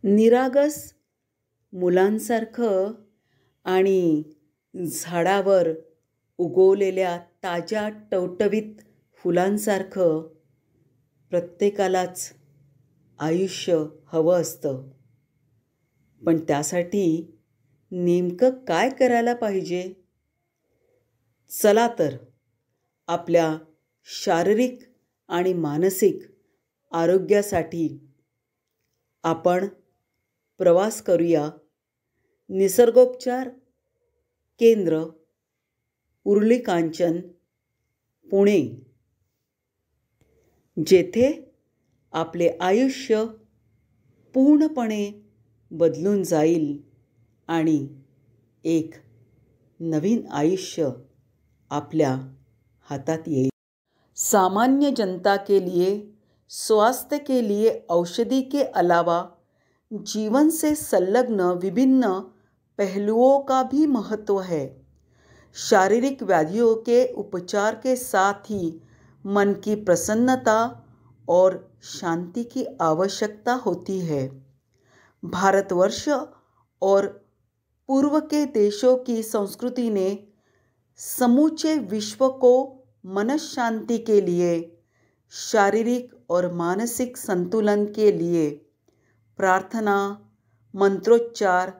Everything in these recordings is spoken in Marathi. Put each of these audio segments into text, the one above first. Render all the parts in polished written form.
निरागस मुलांसारखं आणि झाडावर उगवलेल्या ताज्या टवटवीत फुलांसारखं प्रत्येकालाच आयुष्य हवं असतं. पण त्यासाठी नेमकं काय करायला पाहिजे? चला तर आपल्या शारीरिक आणि मानसिक आरोग्यासाठी आपण प्रवास करूया निसर्गोपचार केंद्र उर्ली कांचन पुणे, जेथे आपले आयुष्य पूर्णपणे बदलून जाईल आणि एक नवीन आयुष्य आपल्या हातात येईल. सामान्य जनता के लिए स्वास्थ्य के लिए औषधि के अलावा जीवन से संलग्न विभिन्न पहलुओं का भी महत्व है. शारीरिक व्याधियों के उपचार के साथ ही मन की प्रसन्नता और शांति की आवश्यकता होती है. भारतवर्ष और पूर्व के देशों की संस्कृति ने समूचे विश्व को मनःशांति के लिए, शारीरिक और मानसिक संतुलन के लिए प्रार्थना, मंत्रोच्चार,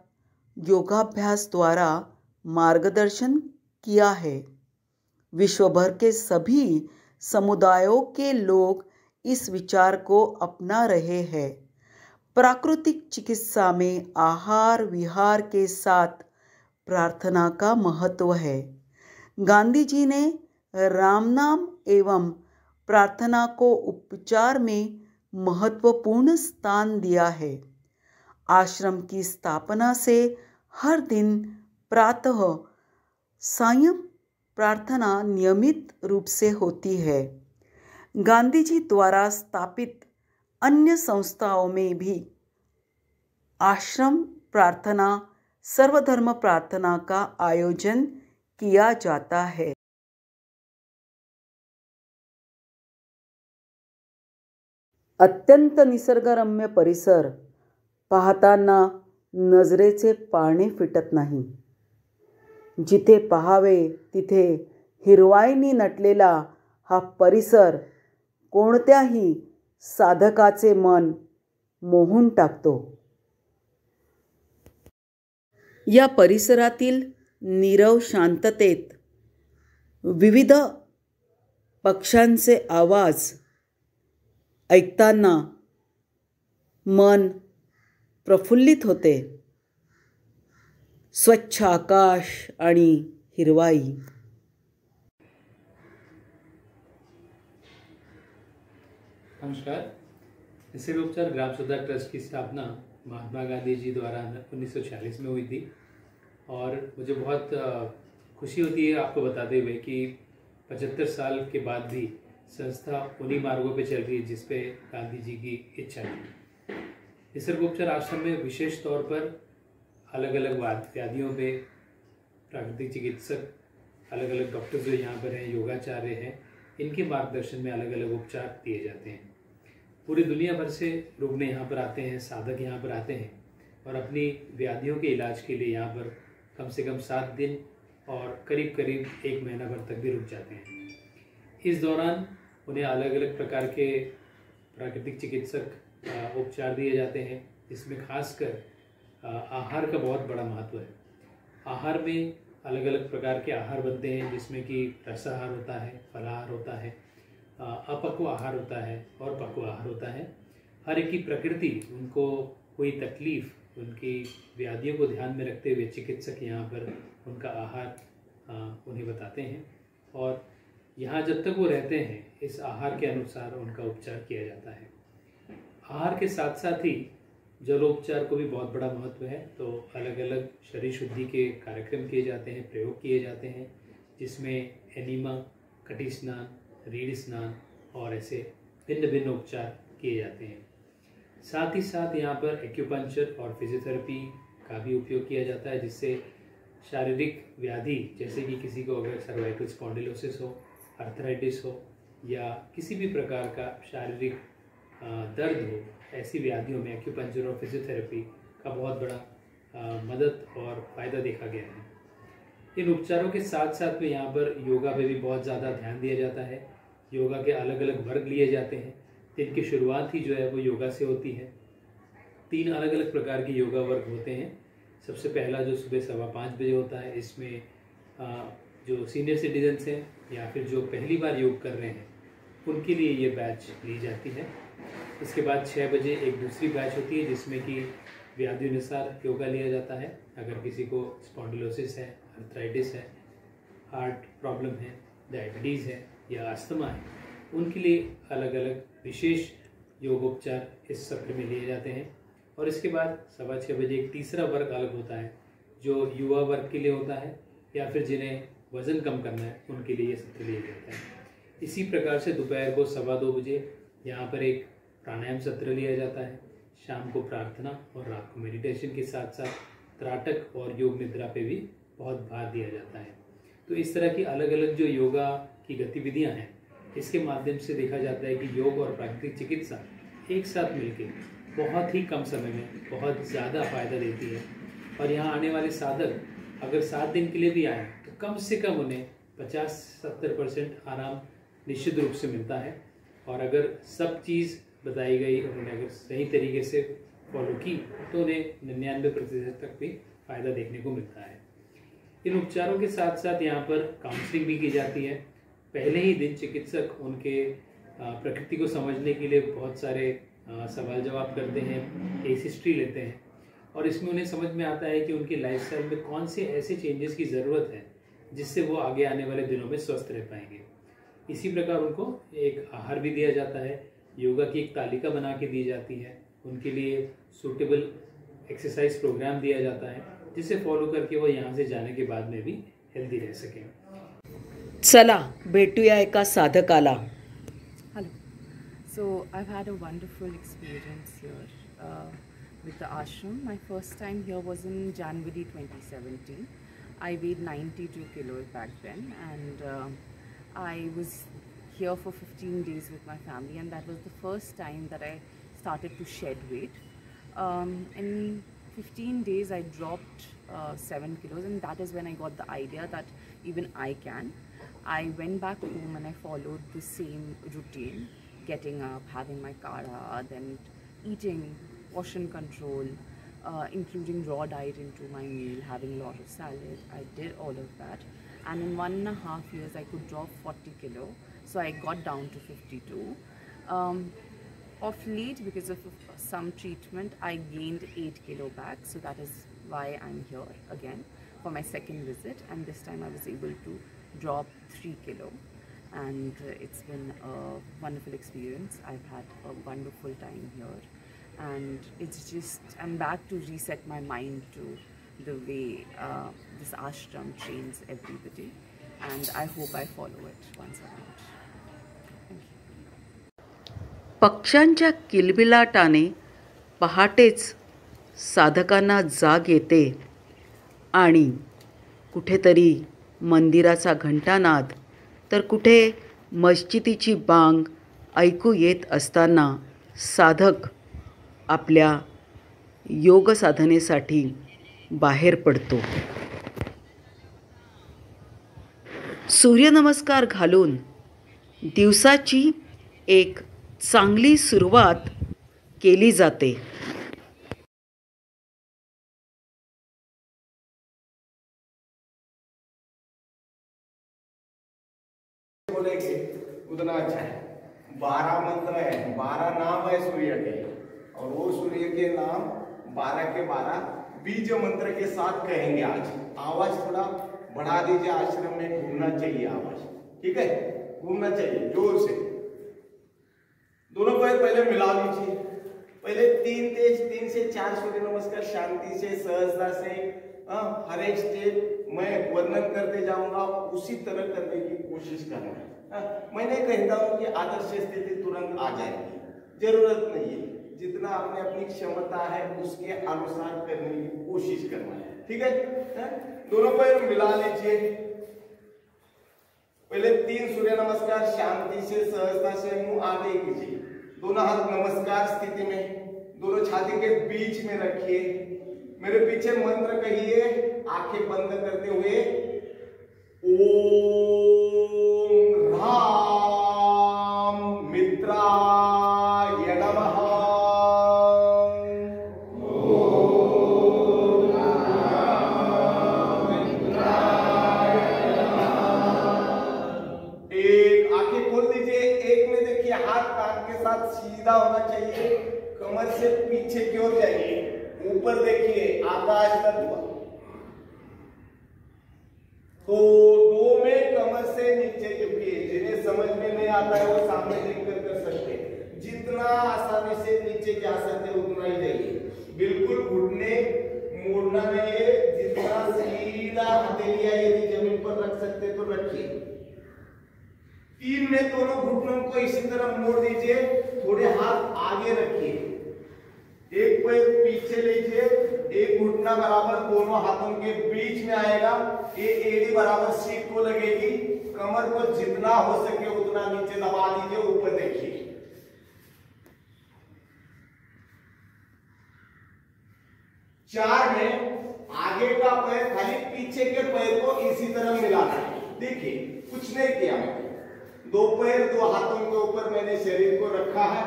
योगाभ्यास द्वारा मार्गदर्शन किया है. विश्वभर के सभी समुदायों के लोग इस विचार को अपना रहे हैं. प्राकृतिक चिकित्सा में आहार विहार के साथ प्रार्थना का महत्व है. गांधी जी ने राम नाम एवं प्रार्थना को उपचार में महत्वपूर्ण स्थान दिया है. आश्रम की स्थापना से हर दिन प्रातः सायं प्रार्थना नियमित रूप से होती है. गांधी जी द्वारा स्थापित अन्य संस्थाओं में भी आश्रम प्रार्थना, सर्वधर्म प्रार्थना का आयोजन किया जाता है. अत्यंत निसर्गरम्य परिसर पाहताना नजरेचे पारणे फिटत नाही. जिथे पाहावे तिथे हिरवाईने नटलेला हा परिसर कोणत्याही साधकाचे मन मोहून टाकतो. या परिसरातील नीरव शांततेत विविध पक्ष्यांचे आवाज ऐकताना मन प्रफुल्लित होते. स्वच्छ आकाश आणि हिरवाई. नमस्कार. निसर्गोपचार ग्राम सुधार ट्रस्ट की स्थापना महात्मा गांधी जी द्वारा 1946 में हुई थी और मुझे बहुत खुशी होती है आपको बताते हुए कि 75 साल के बाद भी संस्था उन्हीं मार्गों पे चल रही है जिस पे गांधी जी की इच्छा थी. निसर्गोपचार आश्रम में विशेष तौर पर अलग अलग व्याधियों पे प्राकृतिक चिकित्सक, अलग अलग डॉक्टर जो यहाँ पर हैं, योगाचार्य हैं, इनके मार्गदर्शन में अलग अलग उपचार दिए जाते हैं. पूरी दुनिया भर से रुग्ण यहाँ पर आते हैं, साधक यहाँ पर आते हैं और अपनी व्याधियों के इलाज के लिए यहाँ पर कम से कम 7 दिन और करीब करीब 1 महीना भर तक भी रुक जाते हैं. इस दौरान उन्हें अलग अलग प्रकार के प्राकृतिक चिकित्सक उपचार दिए जाते हैं, जिसमें खासकर आहार का बहुत बड़ा महत्व है. आहार में अलग अलग प्रकार के आहार बनते हैं, जिसमें कि रसाहार होता है, फलाहार होता है, अपक्व आहार होता है और पक्व आहार होता है. हर एक की प्रकृति, उनको कोई तकलीफ, उनकी व्याधियों को ध्यान में रखते हुए चिकित्सक यहाँ पर उनका आहार उन्हें बताते हैं और यहाँ जब तक वो रहते हैं इस आहार के अनुसार उनका उपचार किया जाता है. आहार के साथ साथ ही जलोपचार को भी बहुत बड़ा महत्व है. तो अलग अलग शरीर शुद्धि के कार्यक्रम किए जाते हैं, प्रयोग किए जाते हैं, जिसमें एनीमा, कटी स्नान, रीढ़ स्नान और ऐसे भिन्न भिन्न उपचार किए जाते हैं. साथ ही साथ यहाँ पर एक्यूपंक्चर और फिजियोथेरेपी का भी उपयोग किया जाता है, जिससे शारीरिक व्याधि जैसे कि किसी को अगर सर्वाइकल स्पॉन्डिलोसिस हो, अर्थराइटिस हो या किसी भी प्रकार का शारीरिक दर्द हो, ऐसी व्याधियों में एक्यूपंक्चर और फिजियोथेरेपी का बहुत बड़ा मदद और फ़ायदा देखा गया है। इन उपचारों के साथ साथ में यहाँ पर योगा पे भी बहुत ज़्यादा ध्यान दिया जाता है। योगा के अलग अलग वर्ग लिए जाते हैं। दिन की शुरुआत ही जो है वो योगा से होती है। 3 अलग अलग प्रकार के योगा वर्ग होते हैं। सबसे पहला जो सुबह 5:15 बजे होता है, इसमें जो सीनियर सिटीजन्स हैं या फिर जो पहली बार योग कर रहे हैं उनके लिए ये बैच ली जाती है। इसके बाद 6 बजे एक दूसरी बैच होती है जिसमें कि व्याधि अनुसार योगा लिया जाता है। अगर किसी को स्पॉन्डिलोसिस है, आर्थराइटिस है, हार्ट प्रॉब्लम है, डायबिटीज़ है या अस्थमा है, उनके लिए अलग अलग विशेष योगोपचार इस सत्र में लिए जाते हैं। और इसके बाद 6:15 बजे एक तीसरा वर्ग अलग होता है जो युवा वर्ग के लिए होता है या फिर जिन्हें वज़न कम करना है उनके लिए ये सत्र लिया जाता है। इसी प्रकार से दोपहर को 2:15 बजे यहाँ पर एक प्राणायाम सत्र लिया जाता है। शाम को प्रार्थना और रात को मेडिटेशन के साथ साथ त्राटक और योग निद्रा पे भी बहुत भार दिया जाता है। तो इस तरह की अलग अलग जो योगा की गतिविधियाँ हैं, इसके माध्यम से देखा जाता है कि योग और प्राकृतिक चिकित्सा एक साथ मिलकर बहुत ही कम समय में बहुत ज़्यादा फायदा देती है। और यहाँ आने वाले साधक अगर 7 दिन के लिए भी आए तो कम से कम उन्हें 50-70% आराम निश्चित रूप से मिलता है। और अगर सब चीज़ बताई गई उन्होंने अगर सही तरीके से फॉलो की तो उन्हें 99% तक भी फ़ायदा देखने को मिलता है। इन उपचारों के साथ साथ यहाँ पर काउंसलिंग भी की जाती है। पहले ही दिन चिकित्सक उनके प्रकृति को समझने के लिए बहुत सारे सवाल जवाब करते हैं, केस हिस्ट्री लेते हैं और इसमें उन्हें समझ में आता है कि उनकी लाइफस्टाइल में कौन से ऐसे चेंजेस की ज़रूरत है जिससे वो आगे आने वाले दिनों में स्वस्थ रह पाएंगे। इसी प्रकार उनको एक आहार भी दिया जाता है, योगा की एक तालिका बना के दी जाती है, उनके लिए सूटेबल एक्सरसाइज प्रोग्राम दिया जाता है जिसे फॉलो करके वो यहाँ से जाने के बाद में भी हेल्दी रह सकें। चला भेटूया एका साधकाला. Hello. So I've had a wonderful experience here with the ashram. My first time here was in January 2017. I weighed 92 kilos back then, and I was here for 15 days with my family, and that was the first time that I started to shed weight. In 15 days I dropped 7 kilos, and that is when I got the idea that even I can. I went back home and I followed the same routine, getting up, having my kara, then eating, portion control, including raw diet into my meal, having a lot of salad. I did all of that, and in 1.5 years I could drop 40 kilo. So I got down to 52. Of late, because of some treatment, I gained 8 kilo back. So that is why I'm here again for my second visit, and this time I was able to drop 3 kilo, and it's been a wonderful experience. I've had a wonderful time here, and it's just I'm back to reset my mind to the way this ashram trains everybody, and I hope I follow it once around. Thank you. पक्ष्यांच्या किलबिलाटाने पहाटेच साधकांना जाग येते आणि कुठेतरी मंदिराचा घंटानाद तर कुठे मस्जिदीची बांग ऐकू येत असताना साधक आपल्या योग साधनेसाठी बाहेर पडतो. सूर्यनमस्कार घालून दिवसाची एक चांगली सुरुवात केली जाते. बोलेंगे उतना अच्छा है. 12 मंत्र है, 12 नाम है सूर्य के, और वो सूर्य के नाम 12 के 12 बीज मंत्र के साथ कहेंगे. आज आवाज थोड़ा बढ़ा दीजिए, आश्रम में घूमना चाहिए आवाज, ठीक है, घूमना चाहिए जोर से. दोनों पैर पहले मिला लीजिए. पहले 3 से 4 सूर्य नमस्कार शांति से सहजता से हर एक स्टेप मैं वर्णन करते जाऊंगा, उसी तरह करने की कोशिश करना है. मैं नहीं कहता हूं कि आदर्श स्थिति तुरंत आ जाएगी, जरूरत नहीं है. जितना आपने अपनी क्षमता है उसके अनुसार करने की कोशिश करना है, ठीक है. दोनों पैर मिला लीजिए. पहले 3 सूर्य नमस्कार शांति से सहजता से मुंह आगे कीजिए. दोनों हाथ नमस्कार स्थिति में, दोनों छाती के बीच में रखिए। मेरे पीछे मंत्र कहिए, आंखें बंद करते हुए। ओम राम मित्राय नमः। एक आंखें खोल दीजिए। एक में देखिए हाथ कान के साथ सीधा होना चाहिए, कमर से पीछे की ओर जाइए। ऊपर देखिए आकाश तत्व। तो दो में कमर से नीचे झुकिए। जिन्हें समझ में नहीं आता है वो सामने देखकर कर सकते हैं। जितना आसानी से नीचे जा सकते उतना ही जाइए। बिल्कुल घुटने मोड़ना नहीं है। जितना सीधा हथेलियां यदि जमीन पर रख सकते तो रखिए। 3 में दोनों घुटनों को इसी तरह मोड़ दीजिए। थोड़े हाथ आगे रखिए। एक पैर पीछे लीजिए। एक घुटना बराबर दोनों हाथों के बीच में आएगा। ये एड़ी बराबर सीट को लगेगी। कमर को जितना हो सके उतना नीचे दबा दीजिए। ऊपर देखिए। चार में आगे का पैर खाली पीछे के पैर को इसी तरह मिलाना है। देखिए कुछ नहीं किया मैंने। दो पैर दो हाथों के ऊपर मैंने शरीर को रखा है,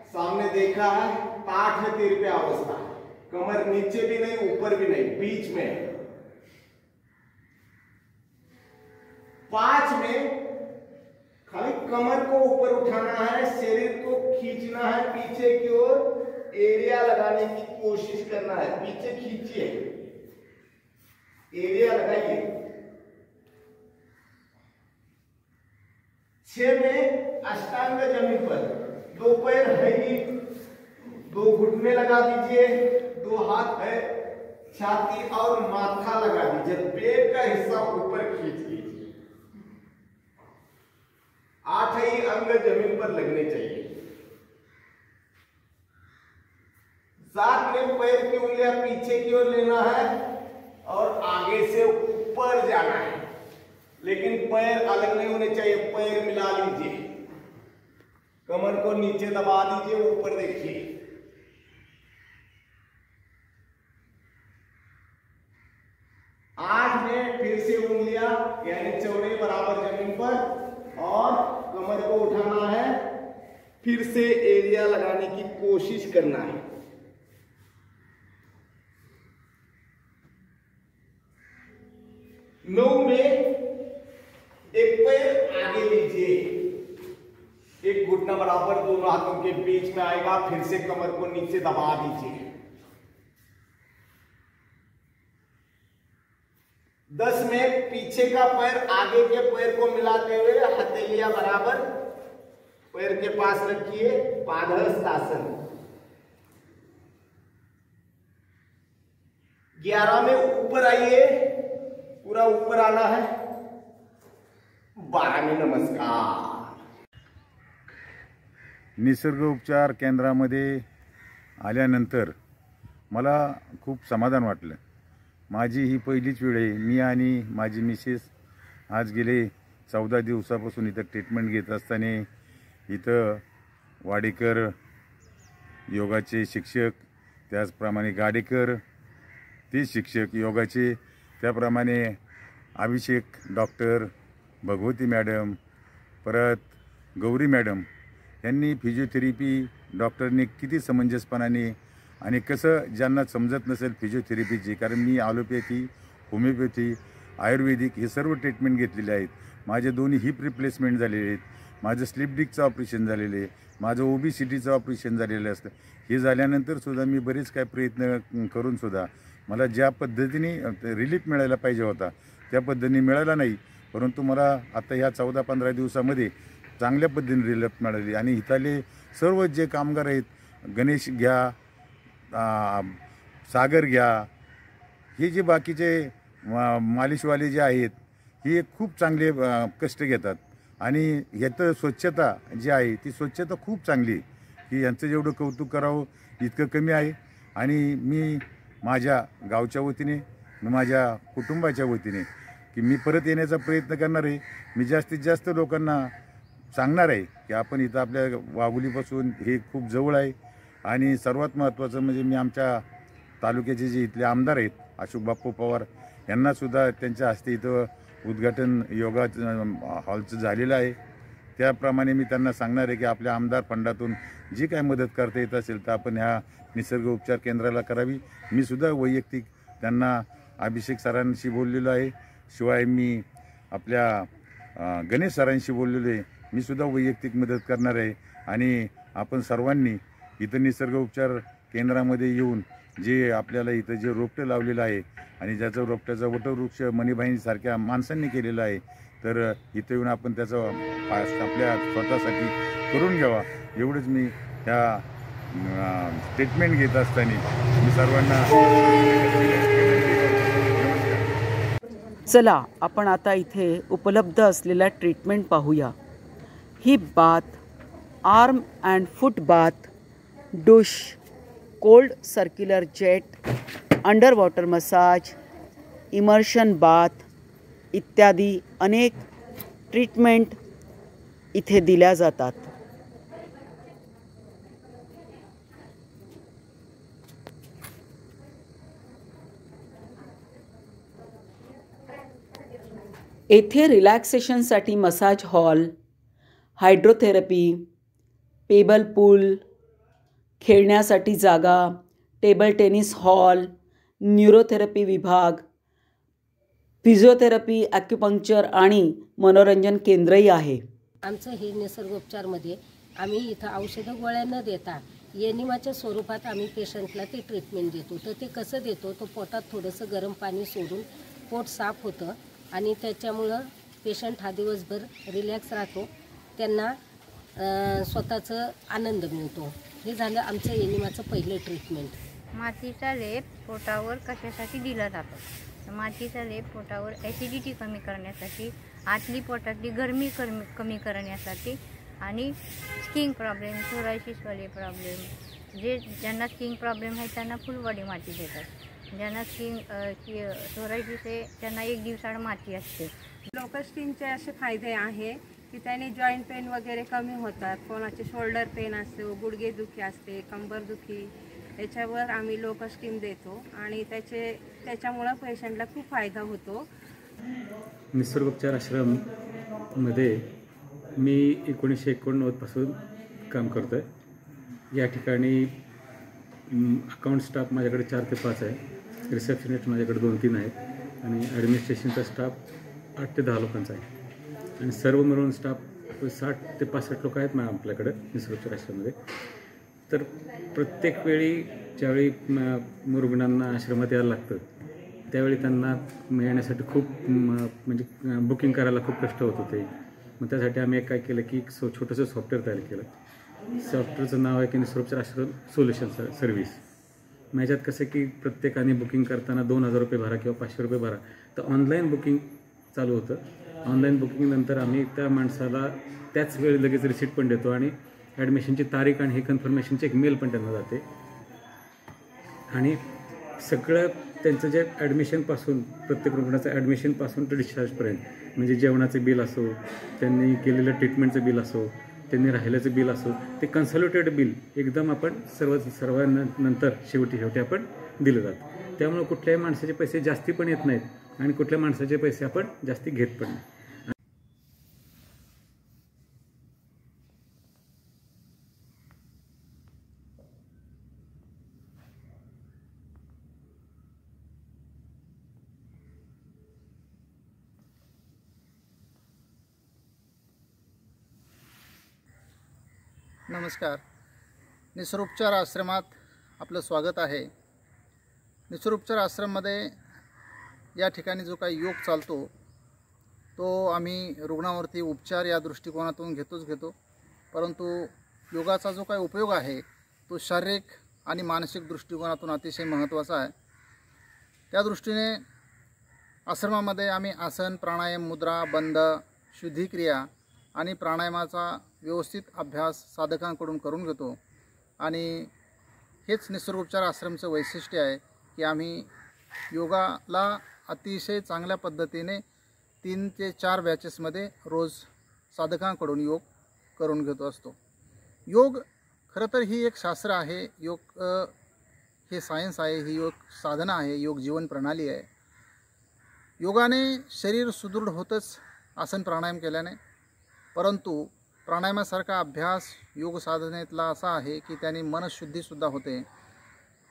सामने देखा है। ताठ है, तिरपे अवस्था। कमर नीचे भी नहीं ऊपर भी नहीं, बीच में। 5 में खाली कमर को ऊपर उठाना है, शरीर को खींचना है पीछे की ओर। एरिया लगाने की कोशिश करना है। पीछे खींचिए, एरिया लगाइए। 6 में अष्टांग जमीन पर, दो पैर है ही, दो घुटने लगा दीजिए। दो हाथ है, छाती और माथा लगा दीजिए। पेट का हिस्सा ऊपर खींच लीजिए। 8 ही अंग जमीन पर लगने चाहिए। 7 में पैर की उंगलियां पीछे की ओर लेना है और आगे से ऊपर जाना है, लेकिन पैर अलग नहीं होने चाहिए। पैर मिला लीजिए। कमर को नीचे दबा दीजिए। ऊपर देखिए। 8 में फिर से उंगलियां यानी चौड़े बराबर जमीन पर और कमर को उठाना है। फिर से एरिया लगाने की कोशिश करना है। 9 में एक पैर आगे लीजिए। एक घुटना बराबर दोनों हाथों के बीच में आएगा। फिर से कमर को नीचे दबा दीजिए। 10 में पीछे का पैर आगे के पैर को मिलाते हुए हथेलियां बराबर पैर के पास रखिए। पादहस्तासन। 11 में ऊपर आइए, पूरा ऊपर आना है। 12 में नमस्कार। निसर्ग उपचार केंद्रामध्ये आल्यानंतर मला खूप समाधान वाटलं। माझी ही पहिलीच वेळ आहे। मी आणि माझी मिसेस आज गेले 14 दिवसापासून इथं ट्रीटमेंट घेत असताना इथं वाडेकर योगाचे शिक्षक, त्याचप्रमाणे गाडेकर ते शिक्षक योगाचे, त्याप्रमाणे अभिषेक डॉक्टर, भगवती मॅडम, परत गौरी मॅडम यांनी फिजिओथेरपी डॉक्टरने किती समंजसपणाने आणि कसं ज्यांना समजत नसेल फिजिओथेरपीची, कारण मी ॲलोपॅथी, होमिओपॅथी, आयुर्वेदिक हे सर्व ट्रीटमेंट घेतलेले आहेत। माझे दोन्ही हिप रिप्लेसमेंट झालेले आहेत, माझं स्लिप डिस्कचं ऑपरेशन झालेलं आहे, माझं ओबीसीटीचं ऑपरेशन झालेलं असतं। हे झाल्यानंतर सुद्धा मी बरेच काय प्रयत्न करून सुद्धा मला ज्या पद्धतीने रिलीफ मिळायला पाहिजे होता त्या पद्धतीने मिळाला नाही, परंतु मला आता ह्या 14-15 दिवसामध्ये चांगल्या पद्धतीने रिलीफ मिळाली। आणि इथले सर्व जे कामगार आहेत, गणेश घ्या, सागर घ्या, हे जे बाकीचे मालिशवाले जे आहेत हे खूप चांगले कष्ट घेतात आणि ह्याचं स्वच्छता जी आहे ती स्वच्छता खूप चांगली आहे की यांचं जेवढं कौतुक करावं इतकं कमी आहे। आणि मी माझ्या गावच्या वतीने, माझ्या कुटुंबाच्या वतीने की मी परत येण्याचा प्रयत्न करणार आहे। मी जास्तीत जास्त लोकांना सांगणार आहे की आपण इथं आपल्या वाघोलीपासून हे खूप जवळ आहे. आणि सर्वात महत्त्वाचं म्हणजे मी आमच्या तालुक्याचे जे इथले आमदार आहेत अशोक बाप्पू पवार यांनासुद्धा त्यांच्या हस्ते इथं उद्घाटन योगा हॉलचं झालेलं आहे. त्याप्रमाणे मी त्यांना सांगणार आहे की आपल्या आमदार फंडातून जी काय मदत करता येत असेल तर आपण ह्या निसर्ग उपचार केंद्राला करावी. मी सुद्धा वैयक्तिक त्यांना अभिषेक सरांशी बोललेलो आहे. शिवाय मी आपल्या गणेश सरांशी बोललेलो आहे. मी सुद्धा वैयक्तिक मदत करणार आहे. आणि आपण सर्वांनी इथं निसर्ग उपचार केंद्रामध्ये येऊन जे आपल्याला इथं जे रोपटं लावलेलं आहे आणि ज्याचं रोपट्याचा वटवृक्ष मणिबाईंसारख्या माणसांनी केलेला आहे तर इथं येऊन आपण त्याचा आपल्या स्वतःसाठी करून घ्यावा. एवढंच मी ह्या स्टेटमेंट घेत असताना मी सर्वांना. चला आपण आता इथे उपलब्ध असलेल्या ट्रीटमेंट पाहूया. ही bath, arm and foot bath, douche, cold circular jet, under water massage, immersion bath इत्यादी अनेक ट्रीटमेंट इथे दिल्या जातात. येथे रिलॅक्सेशनसाठी massage hall, hydrotherapy, pebble pool, खेळण्यासाठी जागा, टेबल टेनिस हॉल, न्यूरोथेरपी विभाग, फिजिओथेरपी, ॲक्युपंक्चर आणि मनोरंजन केंद्रही आहे. आमचं हे निसर्गोपचारमध्ये आम्ही इथं औषधं गोळ्या न देता एनिमाच्या स्वरूपात आम्ही पेशंटला ते ट्रीटमेंट देतो. तर ते कसं देतो, तो पोटात थोडंसं गरम पाणी सोडून पोट साफ होतं आणि त्याच्यामुळं पेशंट हा दिवसभर रिलॅक्स राहतो. त्यांना स्वतःचं आनंद मिळतो. हे झालं आमचं एनिमाचं पहिलं ट्रीटमेंट. मातीचा लेप पोटावर कशासाठी दिला जातो? तर मातीचा लेप पोटावर ॲसिडिटी कमी करण्यासाठी, आतली पोटातली गरमी कमी करण्यासाठी आणि स्किन प्रॉब्लेम, सोरायसिसवाले प्रॉब्लेम, ज्यांना स्किन प्रॉब्लेम आहे त्यांना फुल बॉडी माती देतात. ज्यांना सोरायसिस आहे त्यांना 1 दिवसाआड माती असते. लोकस्टीनचे असे फायदे आहे की त्याने जॉईंट पेन वगैरे कमी होतात. कोणाचे शोल्डर पेन असते, गुडघेदुखी असते, कंबरदुखी, याच्यावर आम्ही लोकस्टीम देतो आणि त्याच्यामुळं पेशंटला खूप फायदा होतो. निसर्गोपचार आश्रममध्ये मी 1989 पासून काम करतो आहे. या ठिकाणी अकाउंट स्टाफ माझ्याकडे 4 ते 5 आहे. रिसेप्शनिस्ट माझ्याकडे 2-3 आहेत आणि ॲडमिनिस्ट्रेशनचा स्टाफ 8 ते 10 लोकांचा आहे. आणि सर्व मिळून स्टाफ 60 ते 65 लोक आहेत आपल्याकडे निसर्गोपचार आश्रममध्ये. तर प्रत्येक वेळी ज्यावेळी रुग्णांना आश्रमात यायला लागतं त्यावेळी त्यांना येण्यासाठी खूप म्हणजे बुकिंग करायला खूप कष्ट होत होते. मग त्यासाठी आम्ही काय केलं की एक छोटंसं सॉफ्टवेअर तयार केलं. सॉफ्टवेअरचं नाव आहे की निसर्गोपचार आश्रम सोल्युशन सर्व्हिस. मग याच्यात कसं की प्रत्येकाने बुकिंग करताना 2000 रुपये भरा किंवा 500 रुपये भरा. तर ऑनलाईन बुकिंग चालू होतं. ऑनलाईन बुकिंगनंतर आम्ही त्या माणसाला त्याच वेळी लगेच रिसिट पण देतो आणि ॲडमिशनची तारीख आणि हे कन्फर्मेशनची एक मेल पण त्यांना जाते. आणि सगळं त्यांचं जे ॲडमिशनपासून प्रत्येक रुग्णाचं ॲडमिशनपासून ते डिस्चार्जपर्यंत म्हणजे जेवणाचं बिल असो, त्यांनी केलेलं ट्रीटमेंटचं बिल असो, त्यांनी राहिल्याचं बिल असो, ते कन्सॉलिडेटेड बिल एकदम आपण सर्वांनंतर शेवटी आपण दिलं जातं. त्यामुळे कुठल्याही माणसाचे पैसे जास्ती पण येत नाहीत आणि कुठल्या माणसाचे पैसे आपण जास्ती घेत पण नाही. नमस्कार. निसर्गोपचार आश्रमात आपलं स्वागत आहे. निसर्गोपचार आश्रममध्ये या ठिकाणी जो काही योग चालतो तो आम्ही रुग्णावरती उपचार या दृष्टिकोनातून घेतो, परंतु योगाचा जो काही उपयोग आहे तो शारीरिक आणि मानसिक दृष्टिकोनातून अतिशय महत्त्वाचा आहे. त्या दृष्टीने आश्रमामध्ये आम्ही आसन, प्राणायाम, मुद्रा, बंध, शुद्धिक्रिया आणि प्राणायामाचा व्यवस्थित अभ्यास साधकांकडून करून घेतो. आणि हेच निसर्गोपचार आश्रमचं वैशिष्ट्य आहे की आम्ही योगाला अतिशय चांगल्या पद्धतीने 3 ते 4 बॅचेसमध्ये रोज साधकांकडून योग करून घेतो असतो. योग खरं तर ही एक शास्त्र आहे. योग हे सायन्स आहे, ही योग साधना आहे, योग जीवन प्रणाली आहे. योगाने शरीर सुदृढ होतंच आसन प्राणायाम केल्याने, परंतु प्राणायामासारखा अभ्यास योग साधनेतला असा आहे की त्याने मनशुद्धीसुद्धा होते.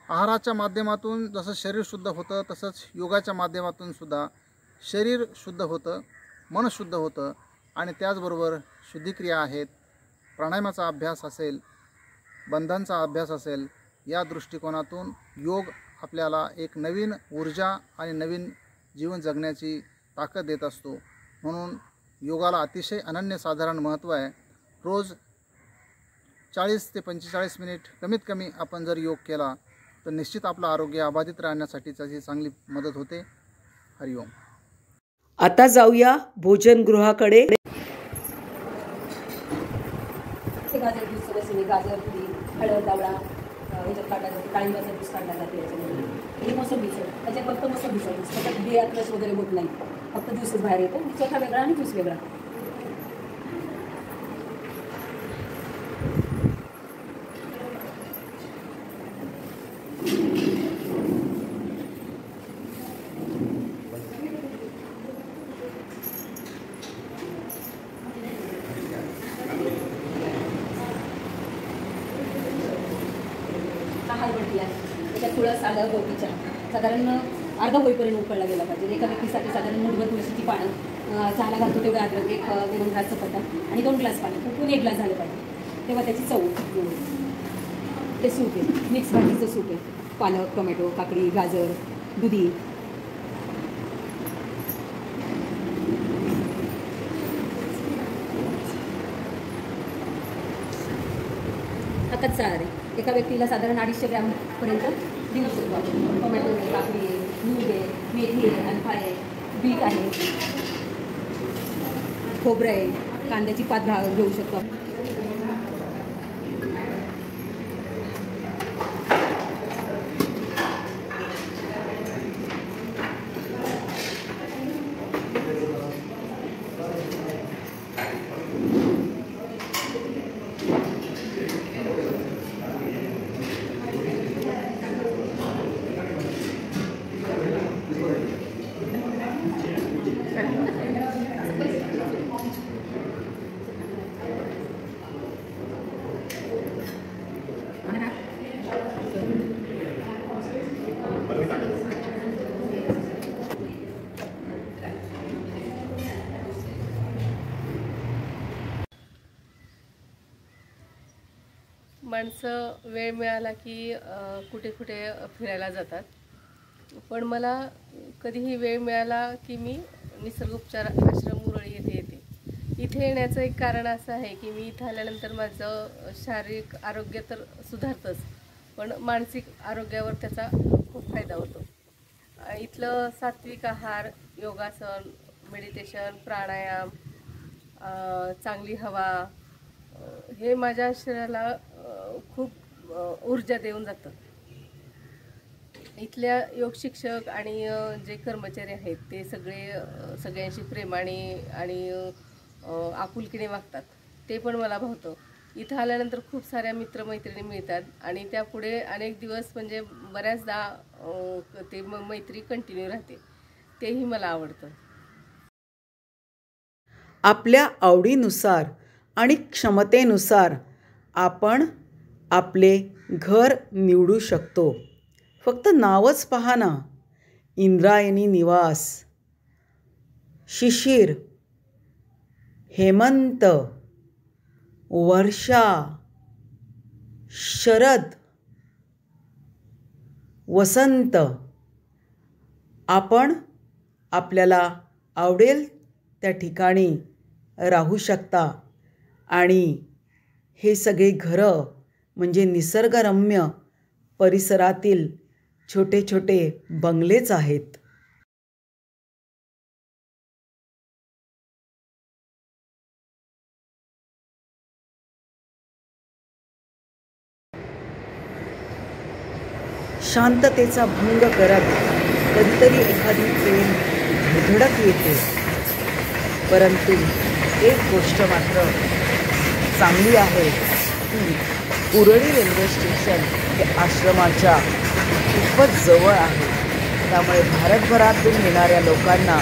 आहाराच्या माध्यमातून जसं शरीर शुद्ध होतं तसंच योगाच्या माध्यमातून सुद्धा शरीर शुद्ध होतं, मन शुद्ध होतं आणि त्याचबरोबर शुद्धिक्रिया आहेत. प्राणायामाचा अभ्यास असेल, बंधांचा अभ्यास असेल, या दृष्टिकोनातून योग आपल्याला एक नवीन ऊर्जा आणि नवीन जीवन जगण्याची ताकद देत असतो. म्हणून योगाला अतिशय अनन्यसाधारण महत्त्व आहे. रोज 40 ते 45 मिनिट कमीत कमी आपण जर योग केला तर निश्चित आपलं आरोग्य अबाधित राहण्यासाठी त्याची चांगली मदत होते. हरिओम. आता जाऊया भोजनगृहाकडे. गाजर ज्यूस सगळं गाजर पुरी हळद आवळा ह्याच्यात काढायचं, डाळिंबाचा ज्यूस काढला जाते याच्यामध्ये. हे मोसंबीचं, त्याच्यात फक्त मोसंबीचा ज्यूस, त्याच्यात बिया रस वगैरे होत नाही, फक्त ज्यूसच बाहेर येतो. चोथा वेगळा आणि ज्यूस वेगळा. त्याच्यात तुळस आलं गवतीच्या साधारण अर्धा होईपर्यंत उकळला गेला पाहिजे. एका व्यक्तीसाठी साधारण मुठभर तुळशीची पानं, चहाला घालतो तेवढं अद्रक, 1-2 ग्लास चपाता आणि 2 ग्लास पाणी, उकळून 1 ग्लास झालं पाहिजे. तेव्हा त्याची चव. ते सूप आहे, मिक्स भाजीचं सूप आहे. पालक, टोमॅटो, काकडी, गाजर, दुधी, हा कच्चा आहे. एका व्यक्तीला साधारण 250 ग्रॅमपर्यंत देऊ शकतो आपण. टोमॅटो आहे, काकडी आहे, मूग आहे, मेथी आहे, अनफा आहे, बीट आहे, खोबरं आहे, कांद्याची पात घेऊ शकतो आपण. माणसं वेळ मिळाला की कुठे कुठे फिरायला जातात, पण मला कधीही वेळ मिळाला की मी निसर्गोपचार आश्रम उरळी येथे येते. इथे येण्याचं एक कारण असं आहे की मी इथं आल्यानंतर माझं शारीरिक आरोग्य तर सुधारतंच, पण मानसिक आरोग्यावर त्याचा खूप फायदा होतो. इथलं सात्विक आहार, योगासन, मेडिटेशन, प्राणायाम, चांगली हवा हे माझ्या शरीराला खूप ऊर्जा देऊन जातं. इथल्या योग शिक्षक आणि जे कर्मचारी आहेत ते सगळ्यांशी प्रेमाने आणि आपुलकीने वागतात, ते पण मला भावतं. इथं आल्यानंतर खूप साऱ्या मित्रमैत्रिणी मिळतात आणि त्यापुढे अनेक दिवस म्हणजे बऱ्याचदा ते मैत्री कंटिन्यू राहते, तेही मला आवडतं. आपल्या आवडीनुसार आणि क्षमतेनुसार आपण आपले घर निवडू शकतो. फक्त नावच पहा ना, इंद्रायणी निवास. शिशिर, हेमंत, वर्षा, शरद, वसंत. आपण आपल्याला आवडेल त्या ठिकाणी राहू शकता आणि हे सगळे घरं म्हणजे निसर्गरम्य परिसरातील छोटे छोटे बंगलेच आहेत. शांततेचा भंग करत कधीतरी एखादी ट्रेन धडधडत येते, परंतु एक गोष्ट मात्र चांगली आहे की उरळी रेल्वे स्टेशन हे आश्रमाच्या खूपच जवळ आहे. त्यामुळे भारतभरातून येणाऱ्या लोकांना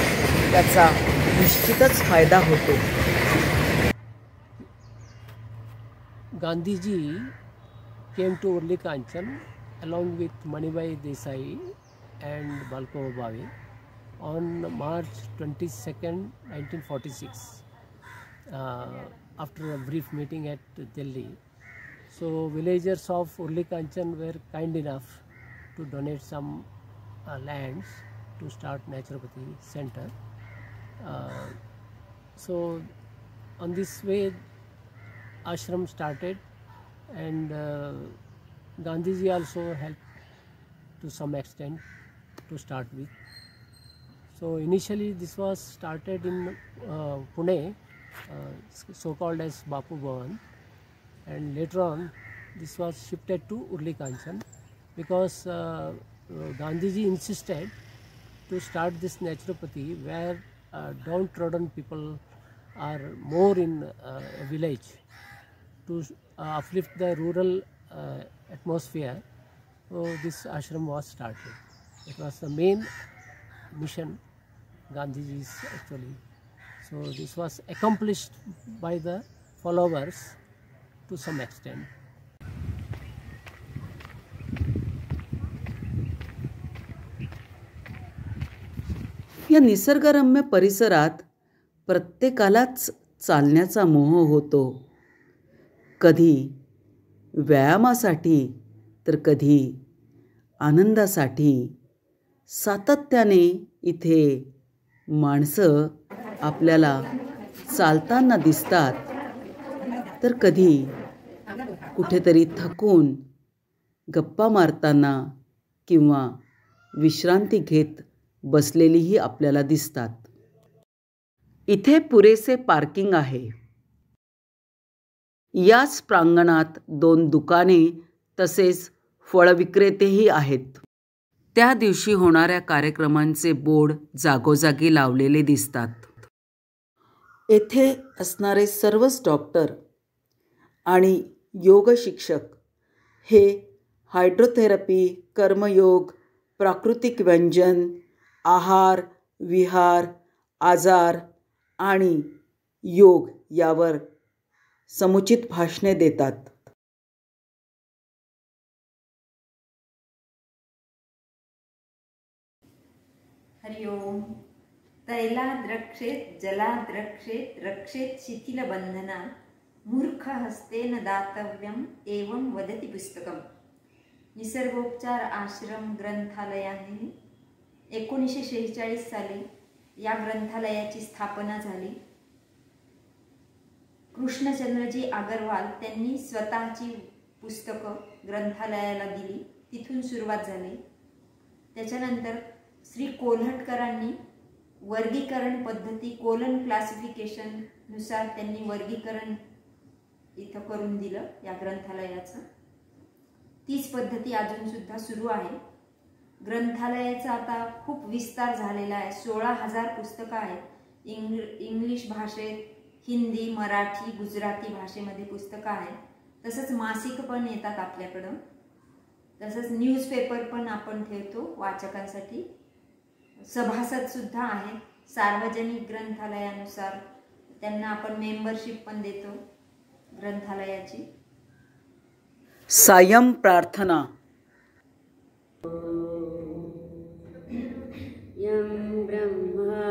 त्याचा निश्चितच फायदा होतो. Gandhiji came to Urli Kanchan along with Manibai Desai and Balko Bhave on March 22nd, 1946, after a brief meeting at Delhi. So villagers of Urli Kanchan were kind enough to donate some lands to start Naturopathy Center. So on this way ashram started, and Gandhiji also helped to some extent to start with. So initially this was started in Pune, so called as Bapu Bhavan, and later on this was shifted to Urli Kanchan because Gandhiji insisted to start this naturopathy where downtrodden people are more in a village, to uplift the rural atmosphere. So this ashram was started. It was the main mission Gandhiji's actually. So this was accomplished by the followers to some extent. या निसर्गरम्य परिसरात प्रत्येकालाच चालण्याचा मोह होतो. कधी व्यायामासाठी तर कधी आनंदासाठी. सातत्याने इथे माणसं आपल्याला चालताना दिसतात, तर कधी कुठेतरी थकून गप्पा मारताना किंवा विश्रांती घेत बसलेलीही आपल्याला दिसतात. इथे पुरेसे पार्किंग आहे. याच प्रांगणात 2 दुकाने तसेच फळविक्रेतेही आहेत. त्या दिवशी होणाऱ्या कार्यक्रमांचे बोर्ड जागोजागी लावलेले दिसतात. येथे असणारे सर्वच डॉक्टर आणि योग शिक्षक हे हायड्रोथेरपी, कर्मयोग, प्राकृतिक व्यंजन, आहार, विहार, आजार आणि योग यावर समुचित भाषणे देतात. हरि ओम. तैलाद्रक्षेत जलाद्रक्षेत रक्षेत शिथिलबंधना मूर्ख हस्तेन दातव्यम एवं वदति पुस्तकम. निसर्गोपचार आश्रम ग्रंथालयाने 1946 साली या ग्रंथालयाची स्थापना झाली. कृष्णचंद्रजी अगरवाल त्यांनी स्वतःची पुस्तकं ग्रंथालयाला दिली. तिथून सुरुवात झाली. त्याच्यानंतर श्री कोल्हटकरांनी वर्गीकरण पद्धती, कोलन क्लासिफिकेशन नुसार त्यांनी वर्गीकरण इथं करून दिलं या ग्रंथालयाचं. तीच पद्धती अजून सुद्धा सुरू आहे. ग्रंथालयाचा आता खूप विस्तार झालेला आहे. 16,000 पुस्तकं आहेत. इंग्लिश भाषेत, हिंदी, मराठी, गुजराती भाषेमध्ये पुस्तकं आहेत. तसंच मासिक पण येतात आपल्याकडं. तसंच न्यूजपेपर पण आपण ठेवतो वाचकांसाठी. सभासद सुद्धा आहेत. सार्वजनिक ग्रंथालयानुसार त्यांना आपण मेंबरशिप पण देतो ग्रंथालयाची. सायं प्रार्थना. यं ब्रह्मा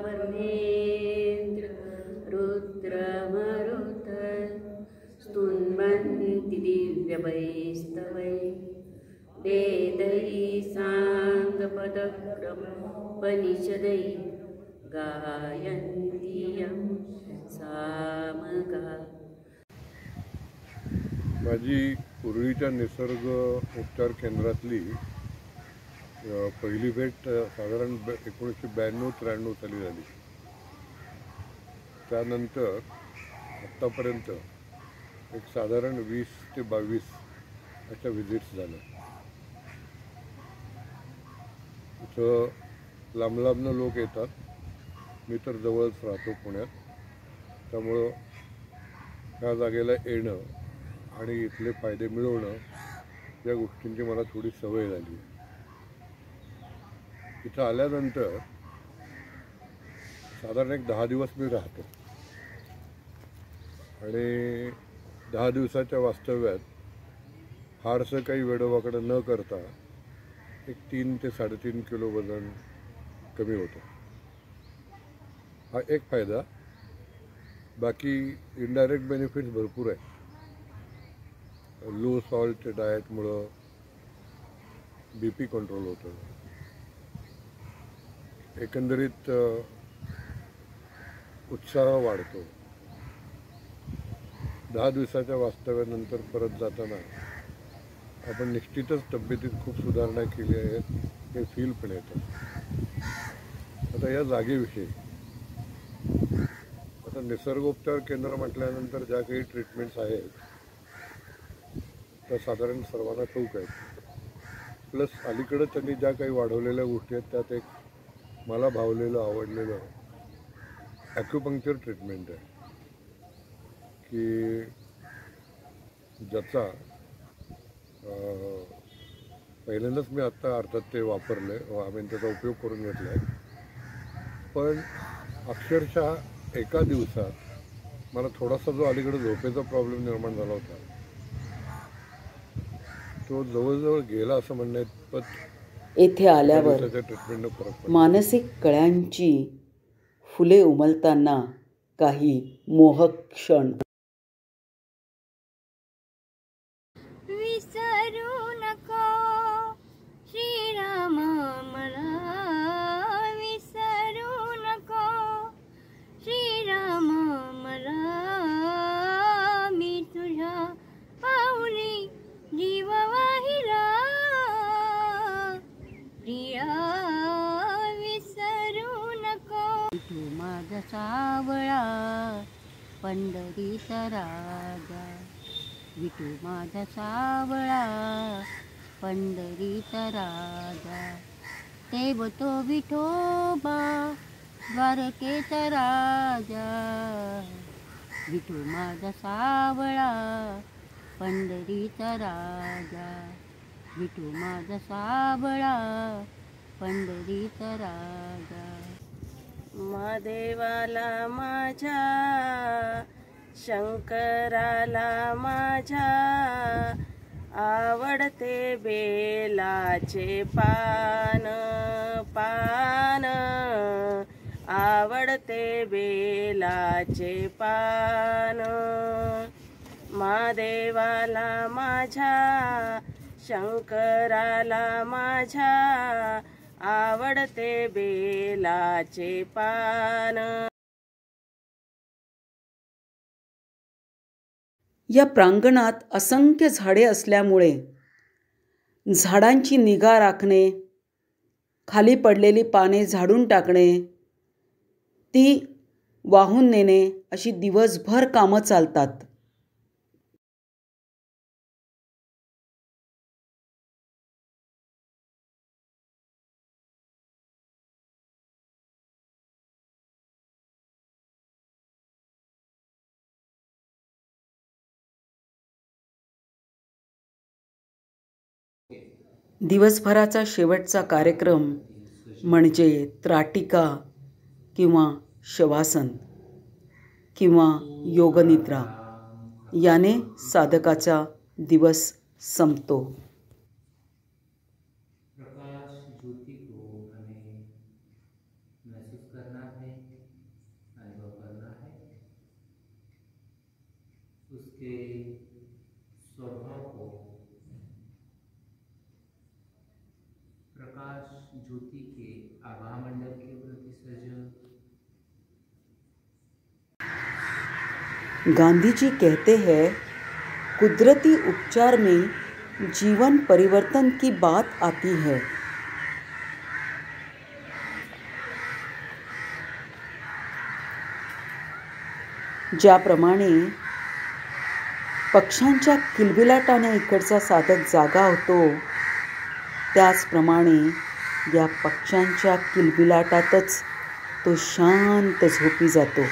वरुणेन्द्र रुद्रमरुत स्तुन्वन्ति दिव्यवैस्तवै वेदैः साङ्गपदक्रमोपनिषदै गायन्ति यं सामगा. माझी पूर्वीच्या निसर्ग उपचार केंद्रातली पहिली भेट साधारण 1992-93 साली झाली. त्यानंतर आत्तापर्यंत एक साधारण 20 ते 22 अशा व्हिजिट्स झाल्या. इथं लांबलांबनं लोक येतात. मी तर जवळच राहतो पुण्यात, त्यामुळं ह्या जागेला येणं आणि इथले फायदे मिळवणं या गोष्टींची मला थोडी सवय झाली. इथं आल्यानंतर साधारण एक 10 दिवस मी राहतो आणि 10 दिवसाच्या वास्तव्यात फारसं काही वेडोवाकडं न करता एक 3 ते 3.5 किलो वजन कमी होतं. हा एक फायदा. बाकी इनडायरेक्ट बेनिफिट्स भरपूर आहेत. लो सॉल्ट डाएटमुळं BP कंट्रोल होतं. एकंदरीत उत्साह वाढतो. 10 दिवसाच्या वास्तव्यानंतर परत जाताना आपण निश्चितच तब्येतीत खूप सुधारणा केली आहे हे फील पण येतं. आता या जागेविषयी आता निसर्गोपचार केंद्र म्हटल्यानंतर ज्या काही ट्रीटमेंट्स आहेत त्या साधारण सर्वांना ठाऊक आहेत. प्लस अलीकडं त्यांनी ज्या काही वाढवलेल्या गोष्टी आहेत त्यात एक मला भावलेलं आवडलेलं ॲक्युपंक्चर ट्रीटमेंट आहे की ज्याचा पहिल्यांदाच मी आत्ता अर्थात ते वापरलं आहे, आम्ही त्याचा उपयोग करून घेतला आहे. पण अक्षरशः एका दिवसात मला थोडासा जो अलीकडे झोपेचा प्रॉब्लेम निर्माण झाला होता तो जवळजवळ गेला असं म्हणण्यात येथे आल्यावर ट्रीटमेंटनं फरक पडला. मानसिक कळ्यांची फुले उमलताना काही मोहक क्षण. विसरू नको श्रीराम मला, विसरू नको श्रीराम मला, मी तुझ्या पाऊली जीव वाहिला प्रिया, विसरू नको. तू माझा सावळा पंढरीचा राजा, विठू माझा सावळा पंढरीचा राजा, तेव तो विठोबा द्वारकेचा राजा, विठू माझा सावळा पंढरीचा राजा, विठू माझा सावळा पंढरीचा राजा. महादेवाला माझ्या शंकराला माझ्या आवडते बेलाचे पान पान, आवडते बेलाचे पान. महादेवाला माझ्या शंकराला माझ्या आवडते बेलाचे पान. या प्रांगणात असंख्य झाडे असल्यामुळे झाडांची निगा राखणे, खाली पडलेली पाने झाडून टाकणे, ती वाहून नेणे अशी दिवसभर कामं चालतात. दिवसभराचा शेवटचा कार्यक्रम म्हणजे त्राटिका किंवा शवासन किंवा योगनिद्रा याने साधकाचा दिवस संपतो. प्रकाश ज्योति को हमें महसूस करना है, अनुभव करना है. उसके स्वभाव को प्रकाश ज्योति के आभा मंडल के प्रति सजग. गांधी जी कहते हैं, कुदरती उपचार में जीवन परिवर्तन की बात आती है. ज्याप्रमाणे पक्ष्यांच्या किलबिलाटाने इकडचा साधक जागा होतो, त्याचप्रमाणे या पक्ष्यांच्या किलबिलाटातच तो शांत झोपी जातो.